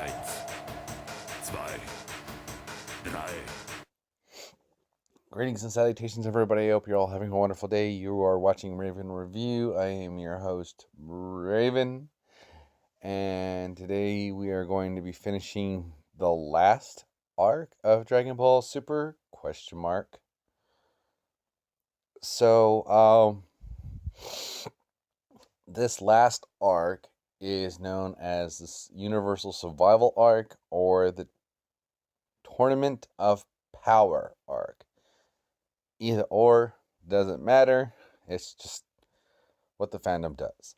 Eins, zwei, drei. Greetings and salutations, everybody. I hope you're all having a wonderful day. You are watching Raven Review. I am your host, Raven. And today we are going to be finishing the last arc of Dragon Ball Super, ? So, this last arc is known as this Universal Survival Arc or the Tournament of Power arc. Either or, doesn't matter. It's just what the fandom does.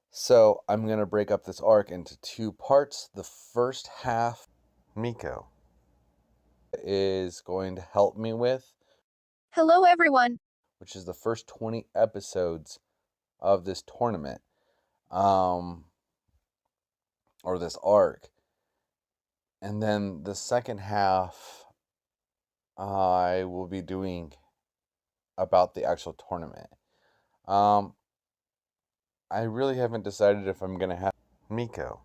So I'm going to break up this arc into two parts. The first half, Miiko is going to help me with. Hello, everyone. Which is the first 20 episodes of this tournament. Or this arc. And then the second half, I will be doing about the actual tournament. I really haven't decided if I'm going to have Miiko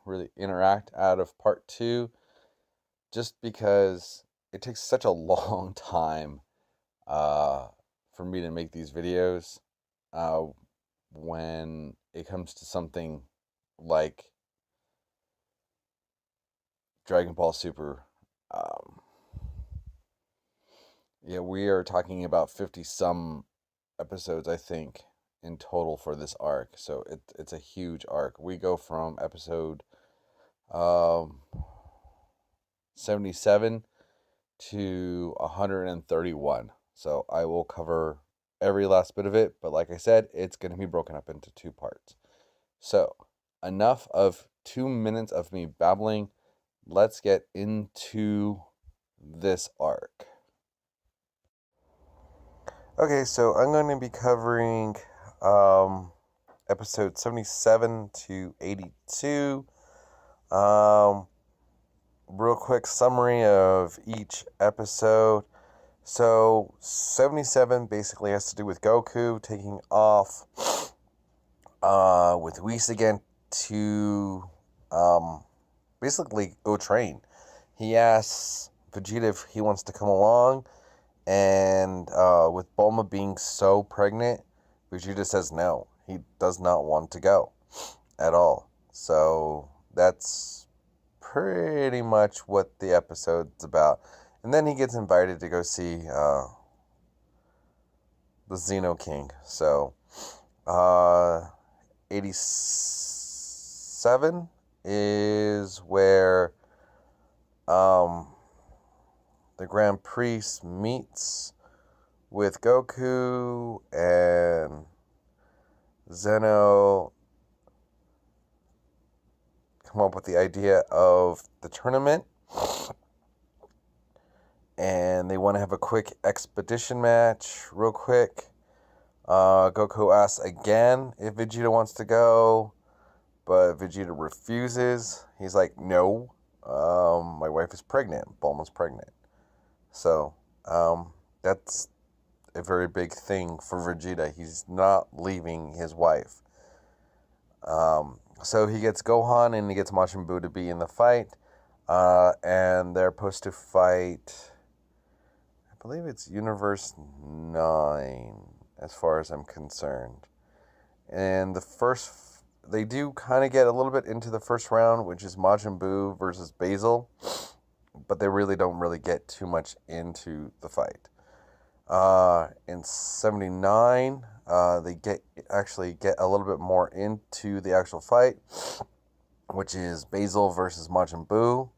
really interact out of part 2, just because it takes such a long time for me to make these videos when it comes to something like Dragon Ball Super. We are talking about 50 some episodes, I think, in total for this arc. So it's a huge arc. We go from episode 77 to 131. So I will cover every last bit of it, but like I said, it's going to be broken up into two parts. So enough of 2 minutes of me babbling. Let's get into this arc. Okay, so I'm going to be covering episode 77 to 82. Real quick summary of each episode. So 77 basically has to do with Goku taking off with Whis again to basically go train. He asks Vegeta if he wants to come along, and with Bulma being so pregnant, Vegeta says no. He does not want to go at all. So that's pretty much what the episode's about. And then he gets invited to go see the Xeno King. So 87 is where the Grand Priest meets with Goku and Zeno, come up with the idea of the tournament, and they want to have a quick expedition match real quick. Goku asks again if Vegeta wants to go, but Vegeta refuses. He's like, no, my wife is pregnant. Bulma's pregnant. So that's a very big thing for Vegeta. He's not leaving his wife. So he gets Gohan and he gets Majin Buu to be in the fight. And they're supposed to fight, I believe it's Universe 9, as far as I'm concerned. And they do kind of get a little bit into the first round, which is Majin Buu versus Basil. But they really don't really get too much into the fight. In 79, they get a little bit more into the actual fight, which is Basil versus Majin Buu.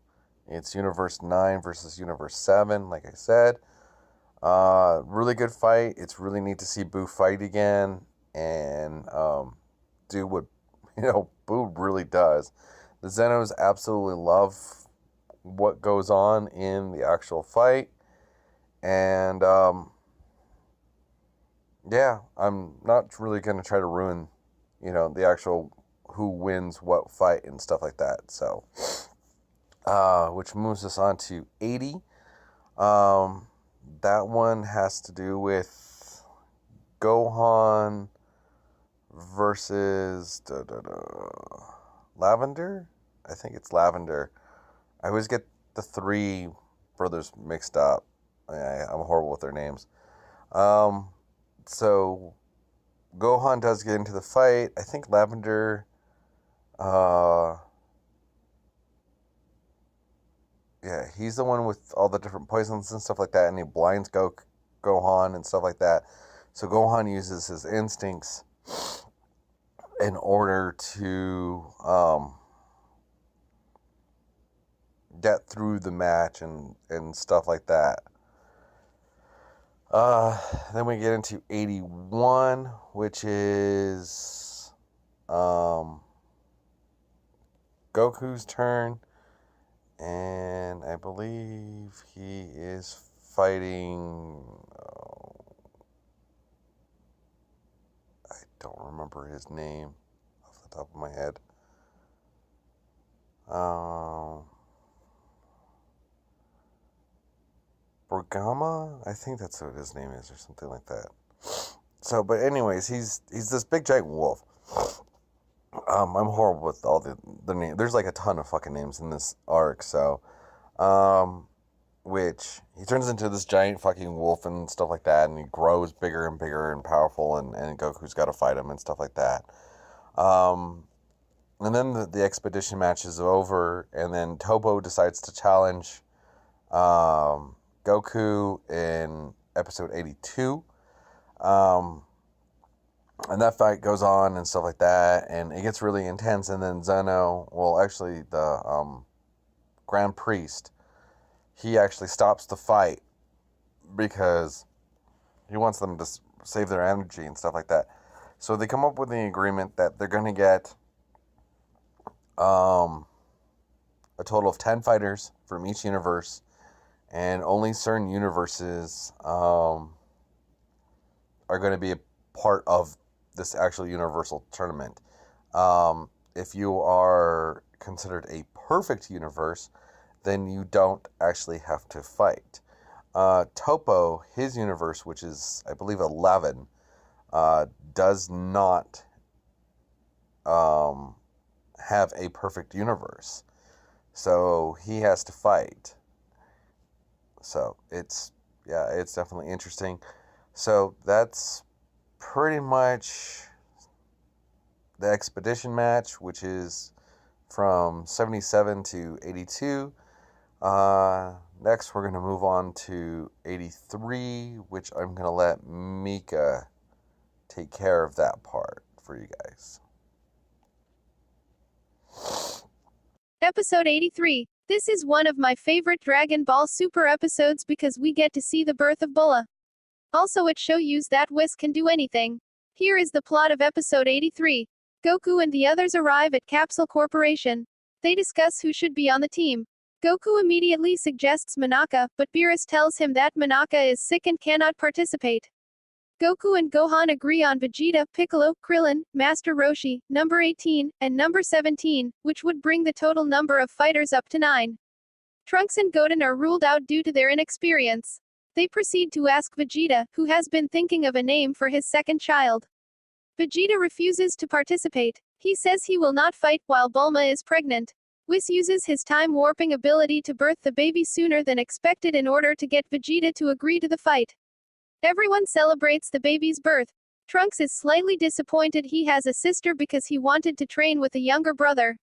It's Universe 9 versus Universe 7, like I said. Really good fight. It's really neat to see Buu fight again and do what Buu really does. The Zenos absolutely love what goes on in the actual fight. And I'm not really going to try to ruin, the actual who wins what fight and stuff like that. So, which moves us on to 80. That one has to do with Gohan versus Lavender, I think it's Lavender. I always get the three brothers mixed up. I'm horrible with their names. So Gohan does get into the fight. I think Lavender, yeah, he's the one with all the different poisons and stuff like that, and he blinds Gohan and stuff like that. So Gohan uses his instincts in order to get through the match and stuff like that. Then we get into 81, which is Goku's turn, and I believe he is fighting. I don't remember his name off the top of my head. Bergama? I think that's what his name is, or something like that. So, but anyways, he's this big giant wolf. I'm horrible with all the names. There's like a ton of fucking names in this arc, so, which he turns into this giant fucking wolf and stuff like that, and he grows bigger and bigger and powerful, and Goku's got to fight him and stuff like that. And then the expedition match is over, and then Tobo decides to challenge Goku in episode 82. And that fight goes on and stuff like that, and it gets really intense, and then Zeno, well, actually, the Grand Priest, he actually stops the fight because he wants them to save their energy and stuff like that. So they come up with the agreement that they're going to get a total of 10 fighters from each universe, and only certain universes are going to be a part of this actual universal tournament. If you are considered a perfect universe, then you don't actually have to fight. Topo, his universe, which is, I believe, 11, does not have a perfect universe. So he has to fight. So it's definitely interesting. So that's pretty much the expedition match, which is from 77 to 82. Next, we're going to move on to 83, which I'm going to let Mika take care of that part for you guys. Episode 83. This is one of my favorite Dragon Ball Super episodes because we get to see the birth of Bulma. Also, it shows you that Whis can do anything. Here is the plot of episode 83. Goku and the others arrive at Capsule Corporation. They discuss who should be on the team. Goku immediately suggests Monaka, but Beerus tells him that Monaka is sick and cannot participate. Goku and Gohan agree on Vegeta, Piccolo, Krillin, Master Roshi, number 18, and number 17, which would bring the total number of fighters up to 9. Trunks and Goten are ruled out due to their inexperience. They proceed to ask Vegeta, who has been thinking of a name for his second child. Vegeta refuses to participate. He says he will not fight while Bulma is pregnant. Whis uses his time warping ability to birth the baby sooner than expected in order to get Vegeta to agree to the fight. Everyone celebrates the baby's birth. Trunks is slightly disappointed he has a sister because he wanted to train with a younger brother.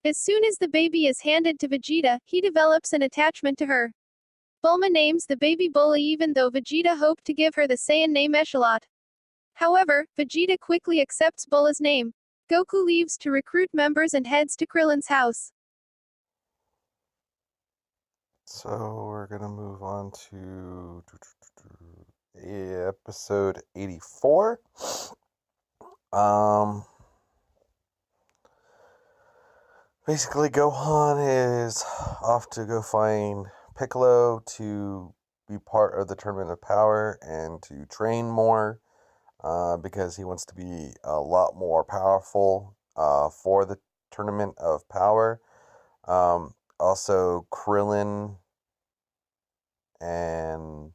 As soon as the baby is handed to Vegeta, he develops an attachment to her. Bulma names the baby Bully even though Vegeta hoped to give her the Saiyan name Echelot. However, Vegeta quickly accepts Bulla's name. Goku leaves to recruit members and heads to Krillin's house. So we're going to move on to episode 84. Basically, Gohan is off to go find Piccolo to be part of the Tournament of Power and to train more, because he wants to be a lot more powerful for the Tournament of Power. Also, Krillin and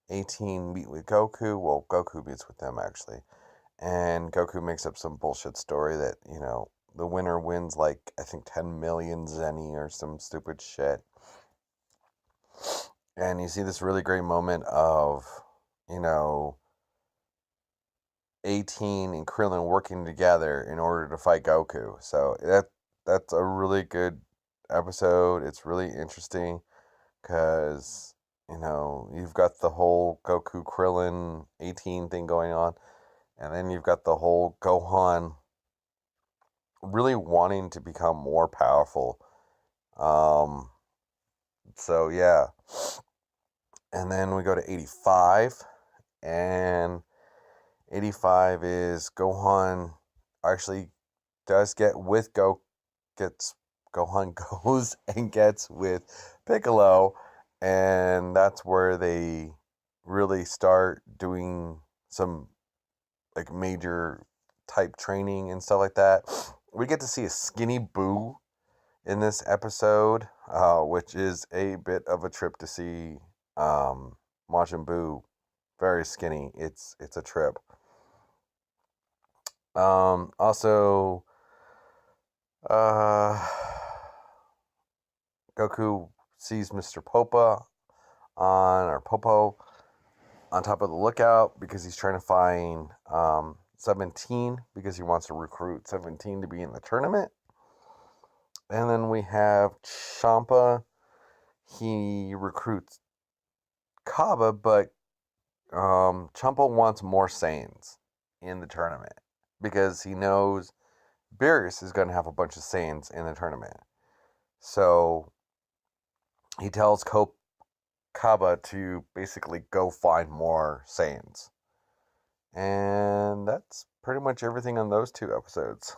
18 meet with Goku. Well, Goku meets with them, actually. And Goku makes up some bullshit story that, the winner wins like, I think 10 million zenny or some stupid shit. And you see this really great moment of, 18 and Krillin working together in order to fight Goku. So that's a really good episode. It's really interesting because, you've got the whole Goku Krillin 18 thing going on, and then you've got the whole Gohan really wanting to become more powerful. So yeah. And then we go to 85, and 85 is Gohan actually does get with Gohan goes and gets with Piccolo, and that's where they really start doing some like major type training and stuff like that. We get to see a skinny Boo in this episode, which is a bit of a trip to see Majin Buu very skinny. It's a trip. Also, Goku sees Mr. Popo on top of the lookout because he's trying to find 17 because he wants to recruit 17 to be in the tournament. And then we have Champa. He recruits Kaba, but Champa wants more Saiyans in the tournament because he knows Beerus is going to have a bunch of Saiyans in the tournament. So he tells Kaba to basically go find more Saiyans. And that's pretty much everything on those two episodes.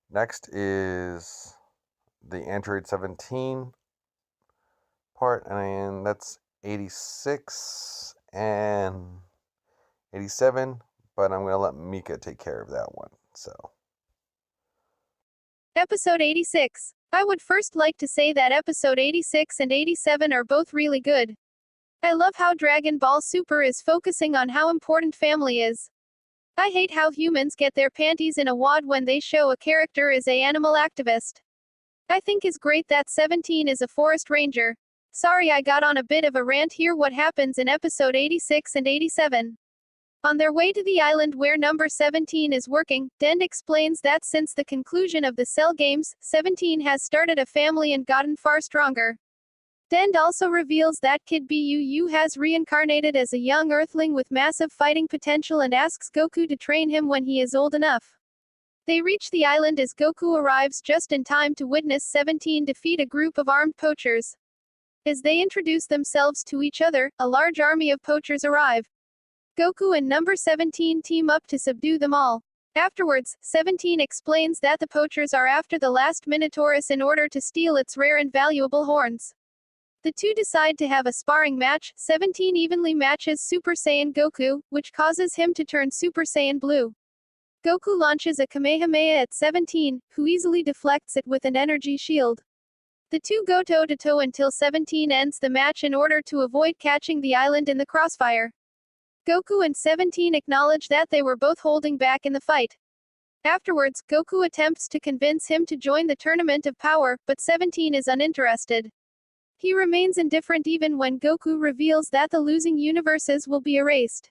Next is the Android 17 part, and that's 86 and 87, but I'm going to let Mika take care of that one. So, Episode 86. I would first like to say that episode 86 and 87 are both really good. I love how Dragon Ball Super is focusing on how important family is. I hate how humans get their panties in a wad when they show a character is a animal activist. I think is great that 17 is a forest ranger. Sorry I got on a bit of a rant here. What happens in episode 86 and 87? On their way to the island where number 17 is working, Dend explains that since the conclusion of the Cell games, 17 has started a family and gotten far stronger. Dend also reveals that Kid Buu has reincarnated as a young Earthling with massive fighting potential and asks Goku to train him when he is old enough. They reach the island as Goku arrives just in time to witness 17 defeat a group of armed poachers. As they introduce themselves to each other, a large army of poachers arrive. Goku and number 17 team up to subdue them all. Afterwards, 17 explains that the poachers are after the last Minotaurus in order to steal its rare and valuable horns. The two decide to have a sparring match. 17 evenly matches Super Saiyan Goku, which causes him to turn Super Saiyan Blue. Goku launches a Kamehameha at 17, who easily deflects it with an energy shield. The two go toe-to-toe until 17 ends the match in order to avoid catching the island in the crossfire. Goku and 17 acknowledge that they were both holding back in the fight. Afterwards, Goku attempts to convince him to join the Tournament of Power, but 17 is uninterested. He remains indifferent even when Goku reveals that the losing universes will be erased.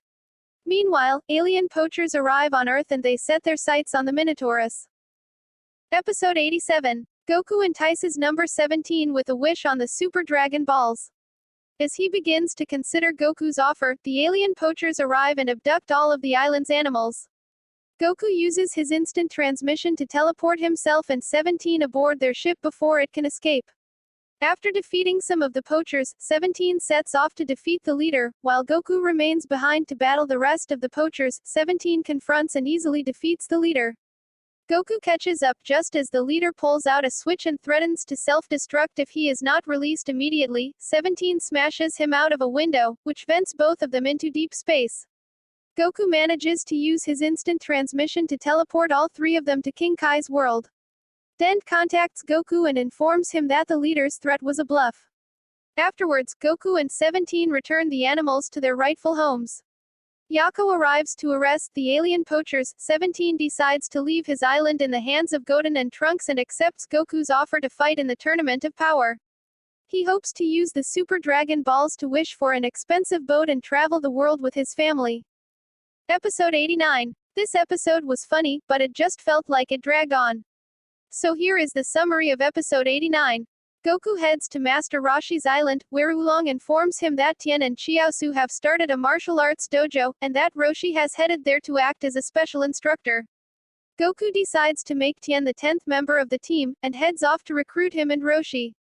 Meanwhile, alien poachers arrive on Earth and they set their sights on the Minotaurus. Episode 87. Goku entices number 17 with a wish on the Super Dragon Balls. As he begins to consider Goku's offer, the alien poachers arrive and abduct all of the island's animals. Goku uses his instant transmission to teleport himself and 17 aboard their ship before it can escape. After defeating some of the poachers, 17 sets off to defeat the leader, while Goku remains behind to battle the rest of the poachers. 17 confronts and easily defeats the leader. Goku catches up just as the leader pulls out a switch and threatens to self-destruct if he is not released immediately. 17 smashes him out of a window, which vents both of them into deep space. Goku manages to use his instant transmission to teleport all three of them to King Kai's world. Dend contacts Goku and informs him that the leader's threat was a bluff. Afterwards, Goku and 17 return the animals to their rightful homes. Yako arrives to arrest the alien poachers. 17 decides to leave his island in the hands of Goten and Trunks and accepts Goku's offer to fight in the Tournament of Power. He hopes to use the Super Dragon Balls to wish for an expensive boat and travel the world with his family. Episode 89. This episode was funny, but it just felt like it dragged on. So here is the summary of episode 89. Goku heads to Master Roshi's island, where Oolong informs him that Tien and Chiaozu have started a martial arts dojo, and that Roshi has headed there to act as a special instructor. Goku decides to make Tien the 10th member of the team, and heads off to recruit him and Roshi.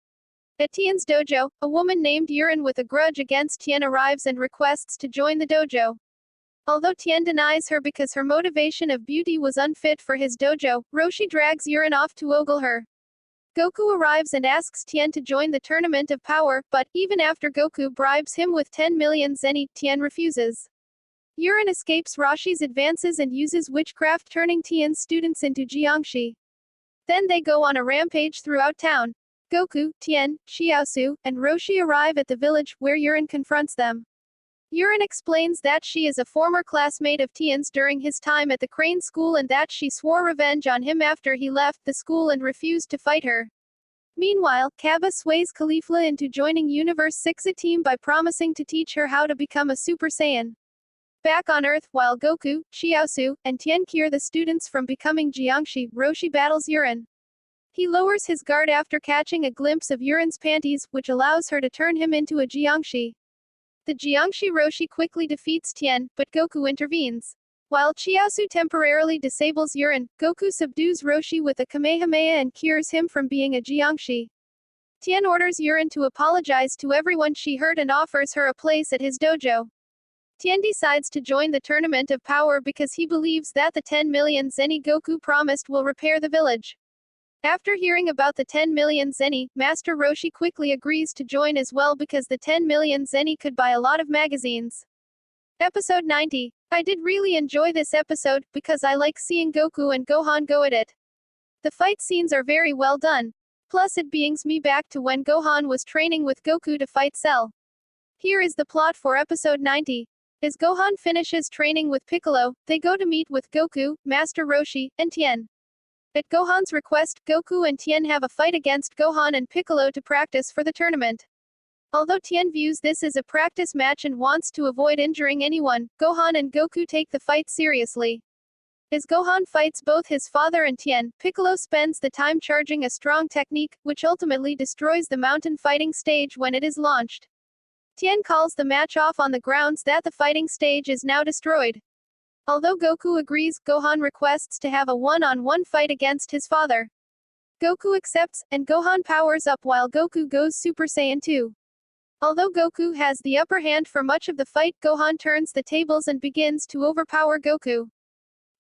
At Tien's dojo, a woman named Yurin with a grudge against Tien arrives and requests to join the dojo. Although Tien denies her because her motivation of beauty was unfit for his dojo, Roshi drags Yurin off to ogle her. Goku arrives and asks Tien to join the Tournament of Power, but, even after Goku bribes him with 10 million zeni, Tien refuses. Yurin escapes Roshi's advances and uses witchcraft, turning Tien's students into Jiangshi. Then they go on a rampage throughout town. Goku, Tien, Chiaozu, and Roshi arrive at the village, where Yurin confronts them. Yurin explains that she is a former classmate of Tien's during his time at the Crane School and that she swore revenge on him after he left the school and refused to fight her. Meanwhile, Kaba sways Caulifla into joining Universe 6 a team by promising to teach her how to become a Super Saiyan. Back on Earth, while Goku, Chiaozu, and Tien cure the students from becoming Jiangshi, Roshi battles Yurin. He lowers his guard after catching a glimpse of Yurin's panties, which allows her to turn him into a Jiangshi. The Jiangshi Roshi quickly defeats Tien, but Goku intervenes. While Chiaozu temporarily disables Yurin, Goku subdues Roshi with a Kamehameha and cures him from being a Jiangshi. Tien orders Yurin to apologize to everyone she hurt and offers her a place at his dojo. Tien decides to join the Tournament of Power because he believes that the 10 million zeni Goku promised will repair the village. After hearing about the 10 million zeni, Master Roshi quickly agrees to join as well because the 10 million zeni could buy a lot of magazines. Episode 90. I did really enjoy this episode, because I like seeing Goku and Gohan go at it. The fight scenes are very well done. Plus it brings me back to when Gohan was training with Goku to fight Cell. Here is the plot for episode 90. As Gohan finishes training with Piccolo, they go to meet with Goku, Master Roshi, and Tien. At Gohan's request, Goku and Tien have a fight against Gohan and Piccolo to practice for the tournament. Although Tien views this as a practice match and wants to avoid injuring anyone, Gohan and Goku take the fight seriously. As Gohan fights both his father and Tien, Piccolo spends the time charging a strong technique, which ultimately destroys the mountain fighting stage when it is launched. Tien calls the match off on the grounds that the fighting stage is now destroyed. Although Goku agrees, Gohan requests to have a one-on-one fight against his father. Goku accepts, and Gohan powers up while Goku goes Super Saiyan 2. Although Goku has the upper hand for much of the fight, Gohan turns the tables and begins to overpower Goku.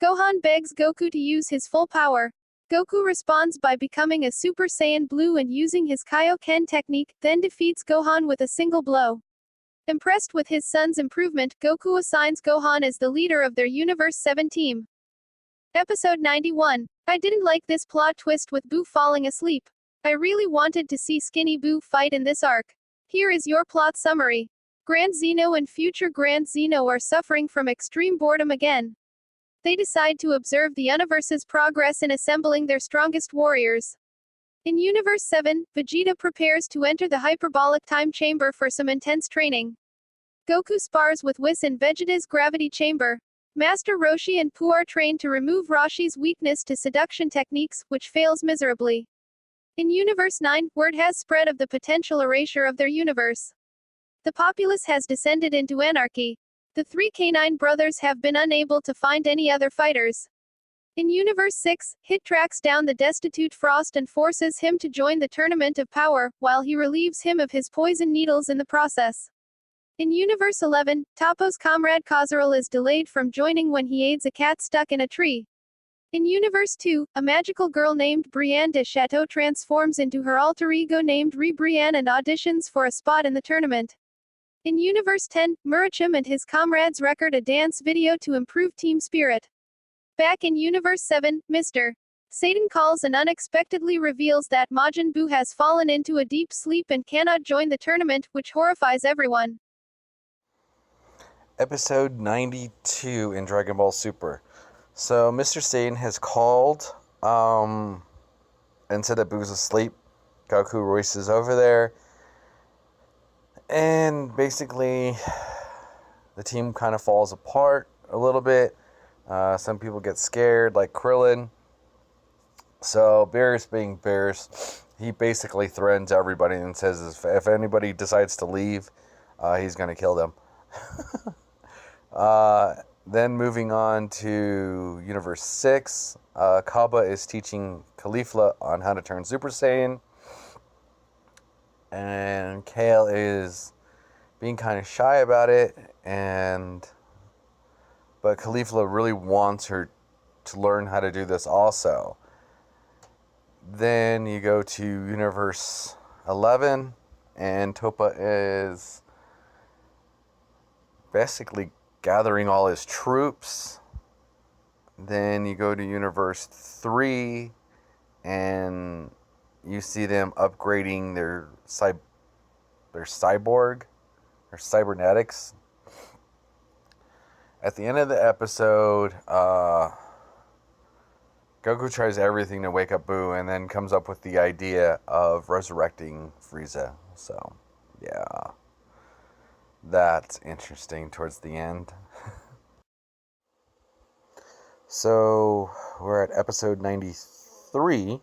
Gohan begs Goku to use his full power. Goku responds by becoming a Super Saiyan Blue and using his Kaioken technique, then defeats Gohan with a single blow. Impressed with his son's improvement, Goku assigns Gohan as the leader of their Universe 7 team. Episode 91. I didn't like this plot twist with Boo falling asleep. I really wanted to see Skinny Boo fight in this arc. Here is your plot summary. Grand Zeno and future Grand Zeno are suffering from extreme boredom again. They decide to observe the universe's progress in assembling their strongest warriors. In Universe 7, Vegeta prepares to enter the hyperbolic time chamber for some intense training. Goku spars with Whis in Vegeta's gravity chamber. Master Roshi and Pooh are trained to remove Roshi's weakness to seduction techniques, which fails miserably. In Universe 9, word has spread of the potential erasure of their universe. The populace has descended into anarchy. The three K9 brothers have been unable to find any other fighters. In Universe 6, Hit tracks down the destitute Frost and forces him to join the Tournament of Power, while he relieves him of his poison needles in the process. In Universe 11, Toppo's comrade Kozurel is delayed from joining when he aids a cat stuck in a tree. In Universe 2, a magical girl named Brienne de Chateau transforms into her alter ego named Brienne and auditions for a spot in the tournament. In Universe 10, Murachim and his comrades record a dance video to improve team spirit. Back in Universe 7, Mr. Satan calls and unexpectedly reveals that Majin Buu has fallen into a deep sleep and cannot join the tournament, which horrifies everyone. episode 92 in Dragon Ball Super. So Mr. Satan has called and said that Boo's asleep. Goku races over there, and basically the team kind of falls apart a little bit. Some people get scared, like Krillin. So Beerus, being Beerus, he basically threatens everybody and says if anybody decides to leave, he's going to kill them. Then moving on to Universe 6, Kaba is teaching Caulifla on how to turn Super Saiyan. And Kale is being kind of shy about it, but Caulifla really wants her to learn how to do this also. Then you go to Universe 11, and Toppa is basically gathering all his troops. Then you go to Universe 3, and you see them upgrading their cyborg, their cybernetics. At the end of the episode, Goku tries everything to wake up Boo, and then comes up with the idea of resurrecting Frieza. So, yeah, that's interesting towards the end. So, we're at episode 93,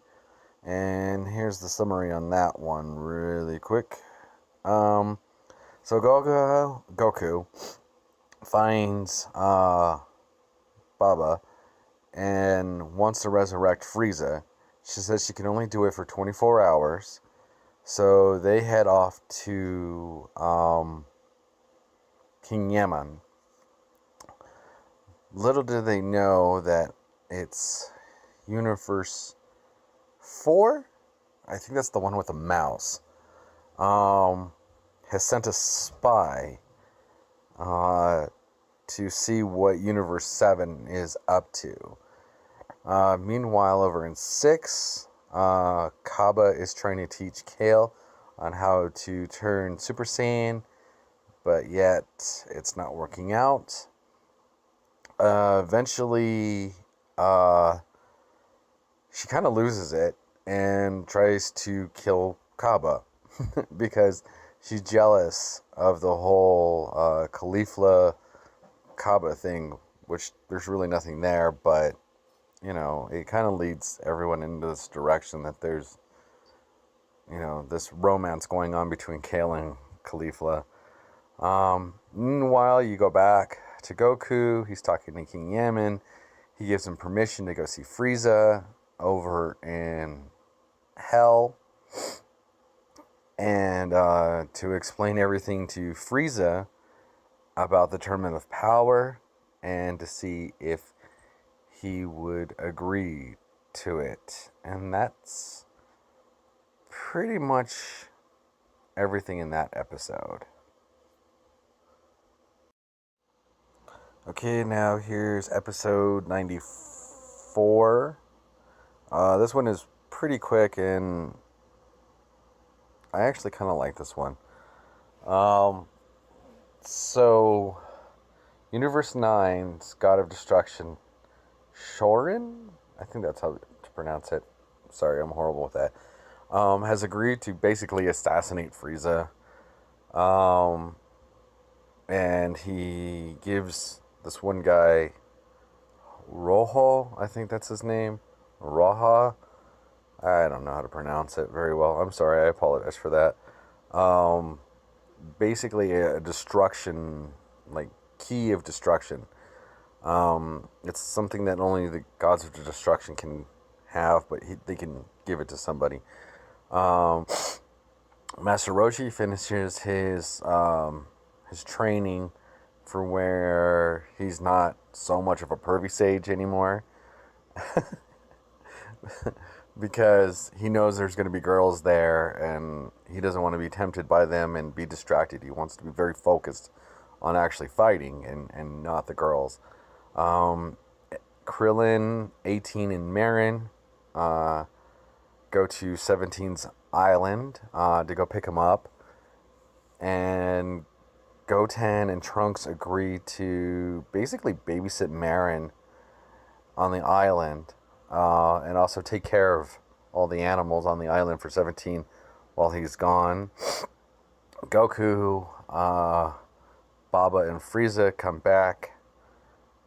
and here's the summary on that one really quick. So Goku finds Baba and wants to resurrect Frieza. She says she can only do it for 24 hours. So they head off to King Yaman. Little do they know that it's Universe 4? I think that's the one with the mouse. Has sent a spy to see what Universe 7 is up to. Meanwhile, over in 6, Kaba is trying to teach Kale on how to turn Super Saiyan, but yet it's not working out. Eventually, she kind of loses it and tries to kill Kaba because she's jealous of the whole Caulifla Kaba thing, which there's really nothing there, but you know, it kind of leads everyone into this direction that there's, you know, this romance going on between Kale and Caulifla. Meanwhile, you go back to Goku. He's talking to King Yaman. He gives him permission to go see Frieza over in Hell, and to explain everything to Frieza about the Tournament of Power, and to see if he would agree to it. And that's pretty much everything in that episode. Okay, now here's episode 94. This one is pretty quick, and I actually kind of like this one. So, Universe 9's God of Destruction, Shorin? I think that's how to pronounce it. Sorry, I'm horrible with that. Has agreed to basically assassinate Frieza. And he gives this one guy, Rojo, I think that's his name. Raha. I don't know how to pronounce it very well. I'm sorry, I apologize for that. Basically a destruction, like key of destruction. It's something that only the gods of destruction can have, but they can give it to somebody. Master Roshi finishes his training for where he's not so much of a pervy sage anymore. Because he knows there's going to be girls there, and he doesn't want to be tempted by them and be distracted. He wants to be very focused on actually fighting and not the girls. Krillin, 18, and Marin go to 17's island to go pick him up. And Goten and Trunks agree to basically babysit Marin on the island, and also take care of all the animals on the island for 17 while he's gone. Goku, Baba, and Frieza come back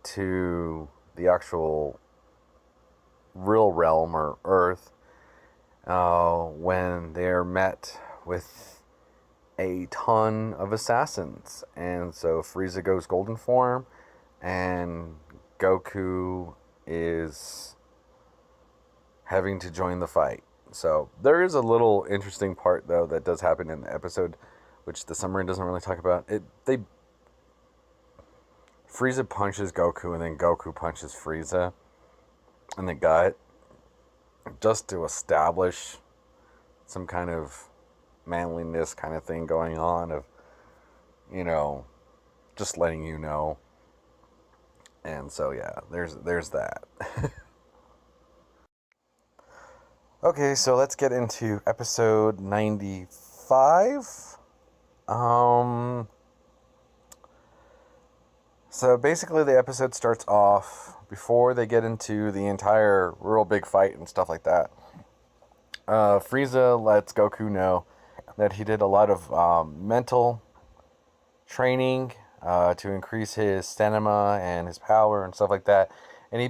to the actual real realm, or Earth, when they're met with a ton of assassins. And so Frieza goes golden form, and Goku is having to join the fight. So there is a little interesting part, though, that does happen in the episode, which the summary doesn't really talk about. Frieza punches Goku, and then Goku punches Frieza in the gut, just to establish some kind of manliness kind of thing going on, of, just letting you know. And so, yeah, there's that. Okay, so let's get into episode 95. So basically the episode starts off, before they get into the entire real big fight and stuff like that. Frieza lets Goku know that he did a lot of mental training to increase his stamina and his power and stuff like that. And he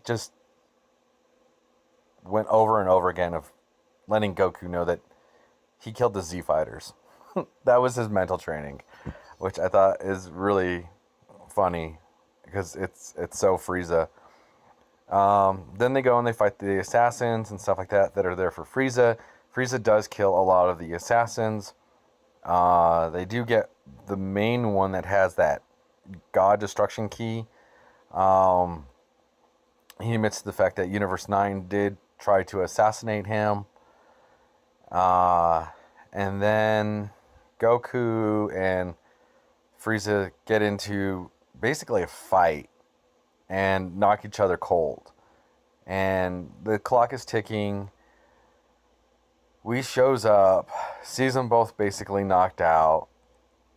just went over and over again of letting Goku know that he killed the Z Fighters. That was his mental training, which I thought is really funny, because it's so Frieza. Then they go and they fight the assassins and stuff like that are there for Frieza. Frieza does kill a lot of the assassins. They do get the main one that has that God Destruction Key. He admits to the fact that Universe 9 did try to assassinate him. And then Goku and Frieza get into basically a fight and knock each other cold. And the clock is ticking. Whis shows up, sees them both basically knocked out,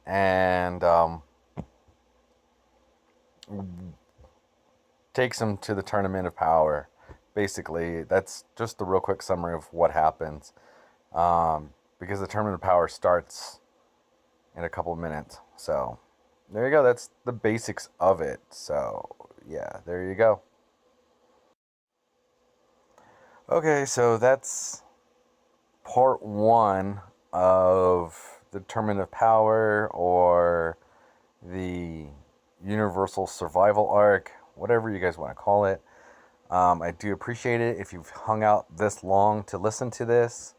and takes them to the Tournament of Power. Basically, that's just the real quick summary of what happens. Because the Tournament of Power starts in a couple of minutes. So, there you go. That's the basics of it. So, yeah, there you go. Okay, so that's part 1 of the Tournament of Power, or the Universal Survival Arc, whatever you guys want to call it. I do appreciate it if you've hung out this long to listen to this.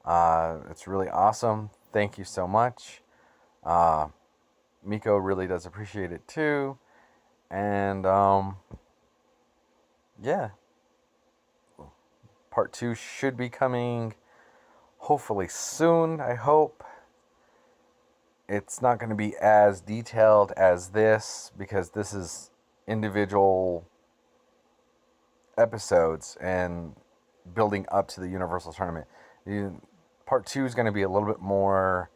It's really awesome. Thank you so much. Miiko really does appreciate it too. And yeah. Part 2 should be coming hopefully soon, I hope. It's not going to be as detailed as this, because this is individual episodes and building up to the Universal Tournament. Part 2 is going to be a little bit more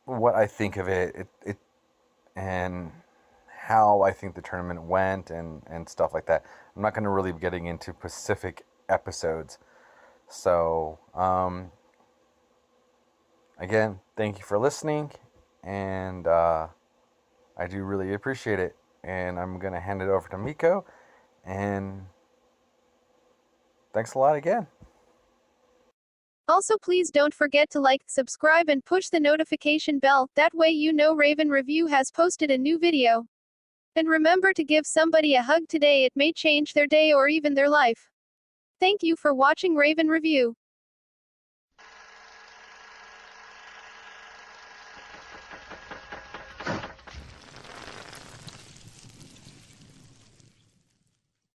what I think of it and how I think the tournament went and stuff like that. I'm not going to really be getting into specific episodes. So, again, thank you for listening, and I do really appreciate it. And I'm going to hand it over to Miiko, and thanks a lot again. Also, please don't forget to like, subscribe, and push the notification bell. That way you know Raven Review has posted a new video. And remember to give somebody a hug today. It may change their day or even their life. Thank you for watching Raven Review.